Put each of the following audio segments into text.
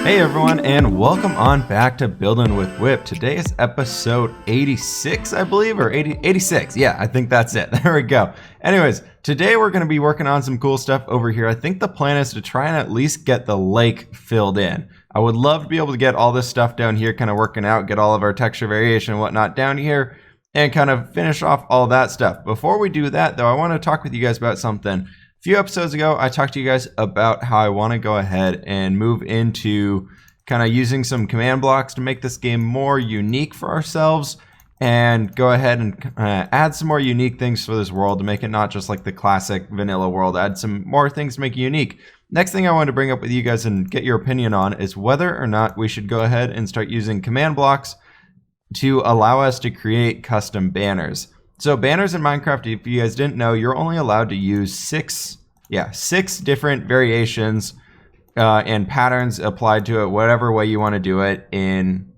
Hey everyone, and welcome on back to Building with Whip. Today is episode 86, I believe, or 86. Yeah, I think that's it. There we go. Anyways, today we're going to be working on some cool stuff over here. I think the plan is to try and at least get the lake filled in. I would love to be able to get all this stuff down here kind of working out, get all of our texture variation and whatnot down here, and kind of finish off all that stuff. Before we do that, though, I want to talk with you guys about something. A few episodes ago, I talked to you guys about how I want to go ahead and move into kind of using some command blocks to make this game more unique for ourselves and go ahead and add some more unique things for this world to make it not just like the classic vanilla world, add some more things to make it unique. Next thing I want to bring up with you guys and get your opinion on is whether or not we should go ahead and start using command blocks to allow us to create custom banners. So banners in Minecraft, if you guys didn't know, you're only allowed to use six different variations and patterns applied to it, whatever way you want to do it. In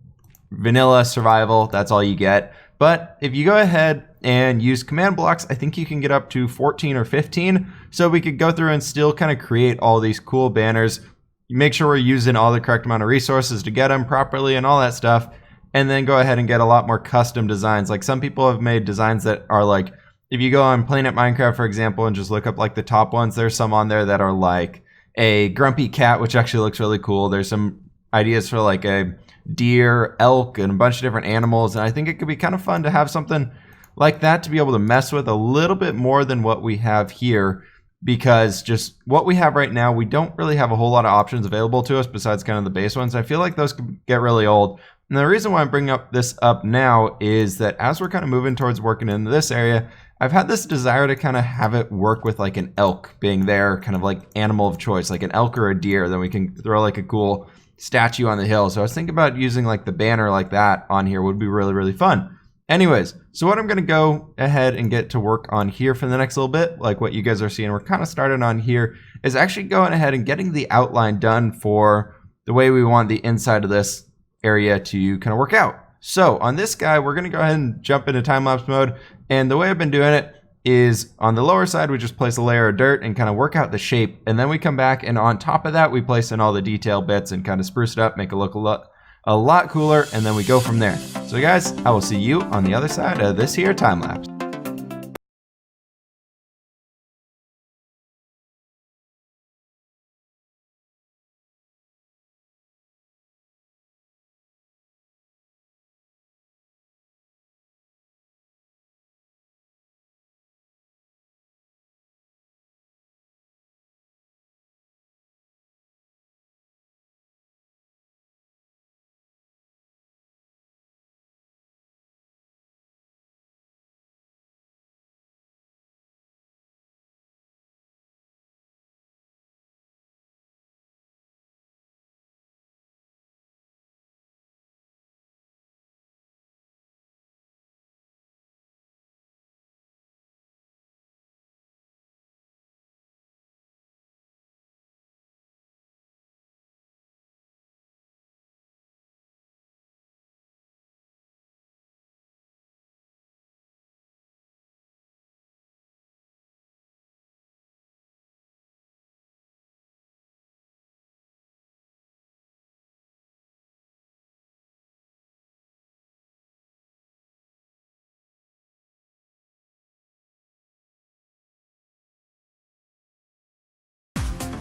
vanilla survival, that's all you get. But if you go ahead and use command blocks, I think you can get up to 14 or 15. So we could go through and still kind of create all these cool banners. Make sure we're using all the correct amount of resources to get them properly and all that stuff. And then go ahead and get a lot more custom designs. Like some people have made designs that are like, if you go on Planet Minecraft, for example, and just look up like the top ones, there's some on there that are like a grumpy cat, which actually looks really cool. There's some ideas for like a deer, elk, and a bunch of different animals. And I think it could be kind of fun to have something like that to be able to mess with a little bit more than what we have here. Because just what we have right now, we don't really have a whole lot of options available to us besides kind of the base ones. I feel like those could get really old. And the reason why I'm bringing up this up now is that as we're kind of moving towards working in this area, I've had this desire to kind of have it work with like an elk being their kind of like animal of choice, like an elk or a deer. Then we can throw like a cool statue on the hill. So I was thinking about using like the banner like that on here would be really, really fun. Anyways, so what I'm going to go ahead and get to work on here for the next little bit, like what you guys are seeing, we're kind of starting on here, is actually going ahead and getting the outline done for the way we want the inside of this area to kind of work out. So on this guy, we're going to go ahead and jump into time-lapse mode. And the way I've been doing it is on the lower side, we just place a layer of dirt and kind of work out the shape. And then we come back and on top of that, we place in all the detail bits and kind of spruce it up, make it look a lot cooler. And then we go from there. So guys, I will see you on the other side of this here time-lapse.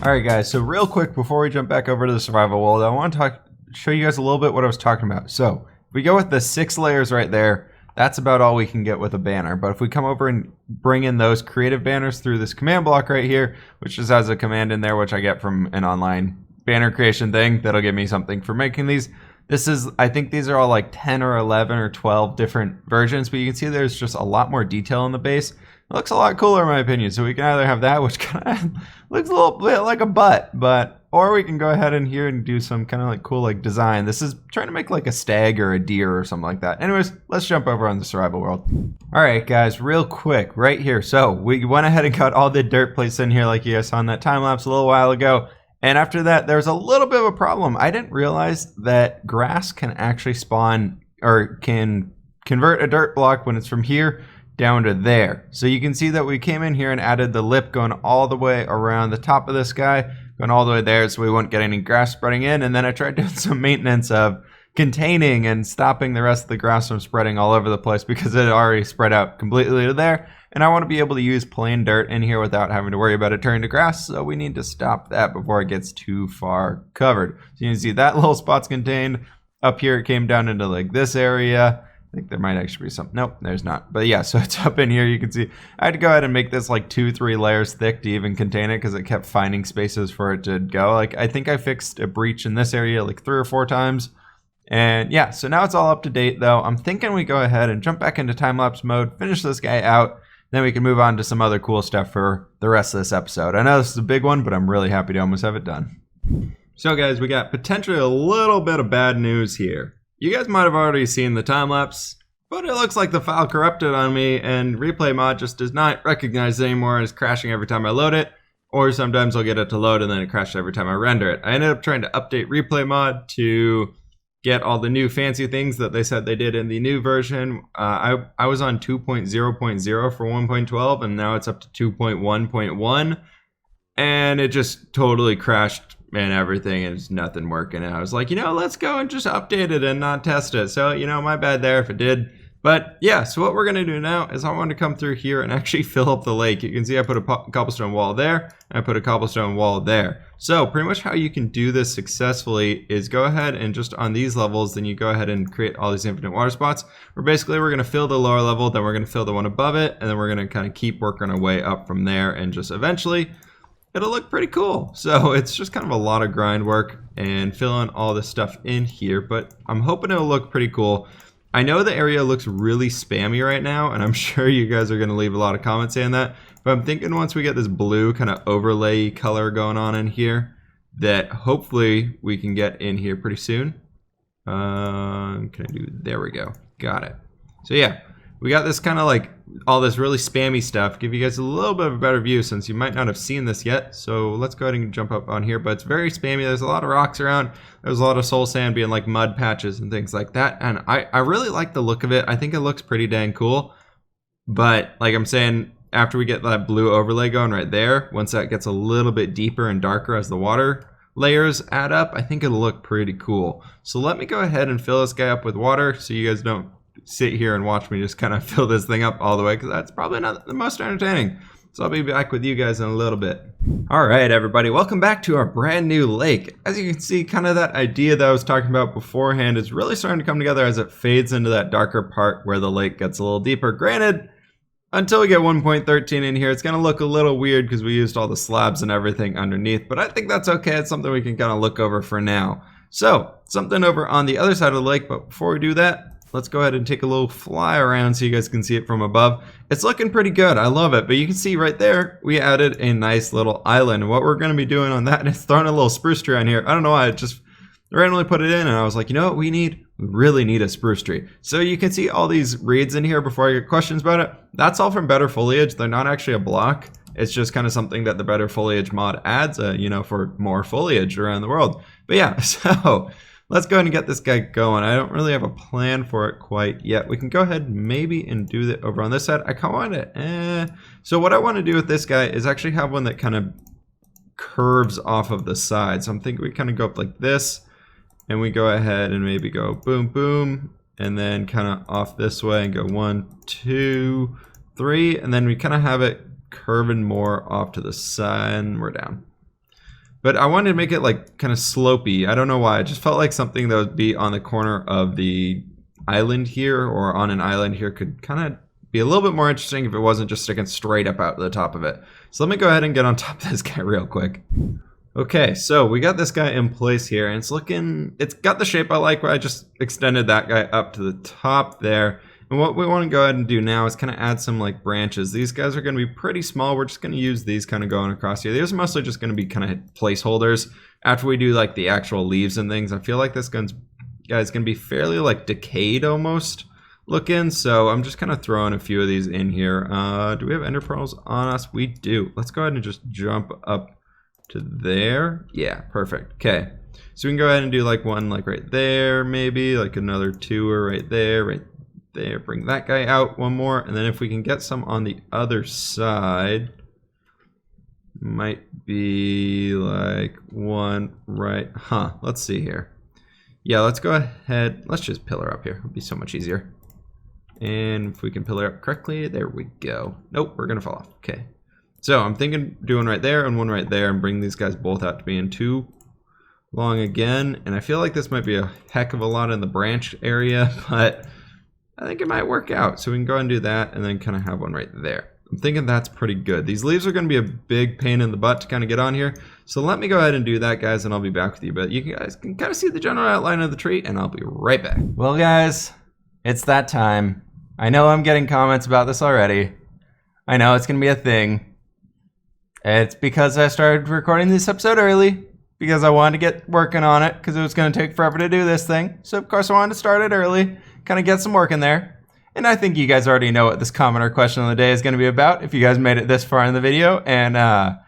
Alright guys, so real quick before we jump back over to the survival world, I want to show you guys a little bit what I was talking about. So if we go with the 6 layers right there, that's about all we can get with a banner. But if we come over and bring in those creative banners through this command block right here, which just has a command in there which I get from an online banner creation thing, that'll give me something for making these. This is, I think these are all like 10 or 11 or 12 different versions, but you can see there's just a lot more detail in the base. It looks a lot cooler in my opinion, so we can either have that, which kind of looks a little bit like a butt, or we can go ahead in here and do some kind of like cool like design. This is trying to make like a stag or a deer or something like that. Anyways, let's jump over on the survival world. All right, guys, real quick right here. So we went ahead and got all the dirt placed in here like you guys saw in that time lapse a little while ago. And after that, there's a little bit of a problem. I didn't realize that grass can actually spawn or can convert a dirt block when it's from here down to there. So you can see that we came in here and added the lip going all the way around the top of this guy. going all the way there so we wouldn't get any grass spreading in. And then I tried doing some maintenance of containing and stopping the rest of the grass from spreading all over the place because it had already spread out completely to there. And I want to be able to use plain dirt in here without having to worry about it turning to grass. So we need to stop that before it gets too far covered. So you can see that little spot's contained. Up here it came down into like this area. I think there might actually be some. Nope, there's not. But yeah, so it's up in here. You can see I had to go ahead and make this like 2-3 layers thick to even contain it because it kept finding spaces for it to go. Like I think I fixed a breach in this area like 3 or 4 times. And yeah, so now it's all up to date though. I'm thinking we go ahead and jump back into time-lapse mode, finish this guy out, then we can move on to some other cool stuff for the rest of this episode. I know this is a big one, but I'm really happy to almost have it done. So guys, we got potentially a little bit of bad news here. You guys might have already seen the time-lapse, but it looks like the file corrupted on me and replay mod just does not recognize it anymore and is crashing every time I load it, or sometimes I'll get it to load and then it crashes every time I render it. I ended up trying to update replay mod to get all the new fancy things that they said they did in the new version. I was on 2.0.0 for 1.12 and now it's up to 2.1.1 and it just totally crashed and everything is nothing working. And I was like, let's go and just update it and not test it. So, my bad there if it did. But yeah, so what we're going to do now is I want to come through here and actually fill up the lake. You can see I put a cobblestone wall there, and I put a cobblestone wall there. So pretty much how you can do this successfully is go ahead and just on these levels, then you go ahead and create all these infinite water spots. Where basically we're going to fill the lower level, then we're going to fill the one above it, and then we're going to kind of keep working our way up from there, and just eventually it'll look pretty cool. So it's just kind of a lot of grind work and filling all this stuff in here, but I'm hoping it'll look pretty cool. I know the area looks really spammy right now, and I'm sure you guys are going to leave a lot of comments saying that, but I'm thinking once we get this blue kind of overlay color going on in here, that hopefully we can get in here pretty soon. There we go. Got it. So yeah, we got this kind of like all this really spammy stuff. Give you guys a little bit of a better view since you might not have seen this yet. So let's go ahead and jump up on here, but it's very spammy. There's a lot of rocks around. There's a lot of soul sand being like mud patches and things like that. And I really like the look of it. I think it looks pretty dang cool. But like I'm saying, after we get that blue overlay going right there, once that gets a little bit deeper and darker as the water layers add up, I think it'll look pretty cool. So let me go ahead and fill this guy up with water so you guys don't sit here and watch me just kind of fill this thing up all the way, because that's probably not the most entertaining. So I'll be back with you guys in a little bit. All right, everybody, welcome back to our brand new lake. As you can see, kind of that idea that I was talking about beforehand is really starting to come together as it fades into that darker part where the lake gets a little deeper. Granted, until we get 1.13 in here, it's going to look a little weird because we used all the slabs and everything underneath, but I think that's okay. It's something we can kind of look over for now. So something over on the other side of the lake, but before we do that, let's go ahead and take a little fly around so you guys can see it from above. It's looking pretty good. I love it. But you can see right there, we added a nice little island. And what we're going to be doing on that is throwing a little spruce tree on here. I don't know why, I just randomly put it in and I was like, you know what we need? We really need a spruce tree. So you can see all these reeds in here before I get questions about it. That's all from Better Foliage. They're not actually a block. It's just kind of something that the Better Foliage mod adds, for more foliage around the world. But yeah, so let's go ahead and get this guy going. I don't really have a plan for it quite yet. We can go ahead maybe and do that over on this side. I kind of want to, So what I want to do with this guy is actually have one that kind of curves off of the side. So I'm thinking we kind of go up like this, and we go ahead and maybe go boom, boom, and then kind of off this way and go 1, 2, 3, and then we kind of have it curving more off to the side, and we're down. But I wanted to make it like kind of slopey. I don't know why. I just felt like something that would be on the corner of the island here or on an island here could kind of be a little bit more interesting if it wasn't just sticking straight up out the top of it. So let me go ahead and get on top of this guy real quick. Okay, so we got this guy in place here, and it's got the shape I like, where I just extended that guy up to the top there. And what we want to go ahead and do now is kind of add some like branches. These guys are going to be pretty small. We're just going to use these kind of going across here. These are mostly just going to be kind of placeholders. After we do like the actual leaves and things, I feel like this guy's going to be fairly like decayed almost looking. So I'm just kind of throwing a few of these in here. Do we have ender pearls on us? We do. Let's go ahead and just jump up to there. Yeah, perfect. Okay. So we can go ahead and do like one like right there, maybe like another two right there, right there. Bring that guy out one more, and then if we can get some on the other side, Might be like one right. Let's see here. Yeah, let's go ahead. Let's just pillar up here. It'll be so much easier. And if we can pillar up correctly, there we go. Nope, we're gonna fall off. Okay. So I'm thinking doing right there and one right there and bring these guys both out to being 2 long again. And I feel like this might be a heck of a lot in the branch area, but I think it might work out. So we can go ahead and do that and then kind of have one right there. I'm thinking that's pretty good. These leaves are going to be a big pain in the butt to kind of get on here. So let me go ahead and do that, guys, and I'll be back with you. But you guys can kind of see the general outline of the tree, and I'll be right back. Well, guys, it's that time. I know I'm getting comments about this already. I know it's going to be a thing. It's because I started recording this episode early, because I wanted to get working on it, because it was going to take forever to do this thing. So, of course, I wanted to start it early, kind of get some work in there. And I think you guys already know what this comment or question of the day is going to be about if you guys made it this far in the video. And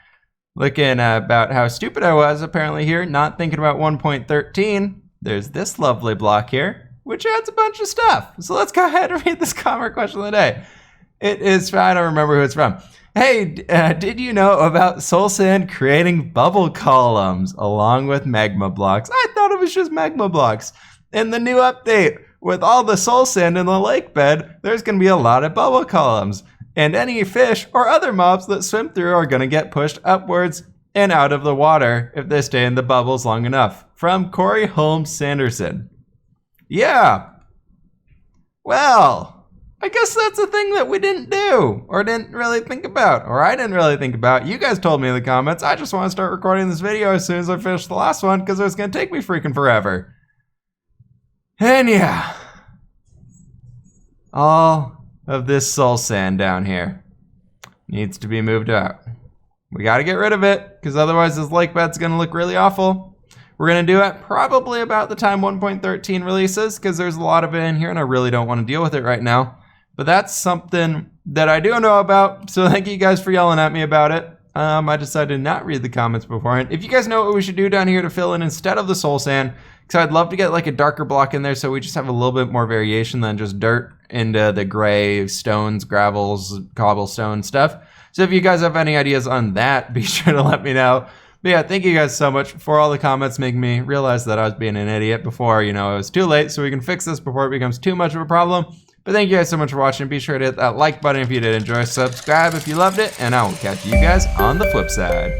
looking about how stupid I was apparently here, not thinking about 1.13, there's this lovely block here, which adds a bunch of stuff. So let's go ahead and read this comment or question of the day. It is, I don't remember who it's from. Hey, did you know about soul sand creating bubble columns along with magma blocks? I thought it was just magma blocks. In the new update, with all the soul sand in the lake bed, there's going to be a lot of bubble columns. And any fish or other mobs that swim through are going to get pushed upwards and out of the water if they stay in the bubbles long enough. From Corey Holmes Sanderson. Yeah. Well, I guess that's a thing that we didn't do or didn't really think about, or I didn't really think about. You guys told me in the comments. I just want to start recording this video as soon as I finish the last one because it was going to take me freaking forever. And yeah, all of this soul sand down here needs to be moved out. We got to get rid of it because otherwise this lake bed's going to look really awful. We're going to do it probably about the time 1.13 releases because there's a lot of it in here and I really don't want to deal with it right now. But that's something that I do know about, so thank you guys for yelling at me about it. I decided to not read the comments beforehand. If you guys know what we should do down here to fill in instead of the soul sand, because I'd love to get like a darker block in there so we just have a little bit more variation than just dirt into the gray stones, gravels, cobblestone stuff. So if you guys have any ideas on that, be sure to let me know. But yeah, thank you guys so much for all the comments, making me realize that I was being an idiot before, it was too late, so we can fix this before it becomes too much of a problem. But thank you guys so much for watching. Be sure to hit that like button if you did enjoy, subscribe if you loved it, and I will catch you guys on the flip side.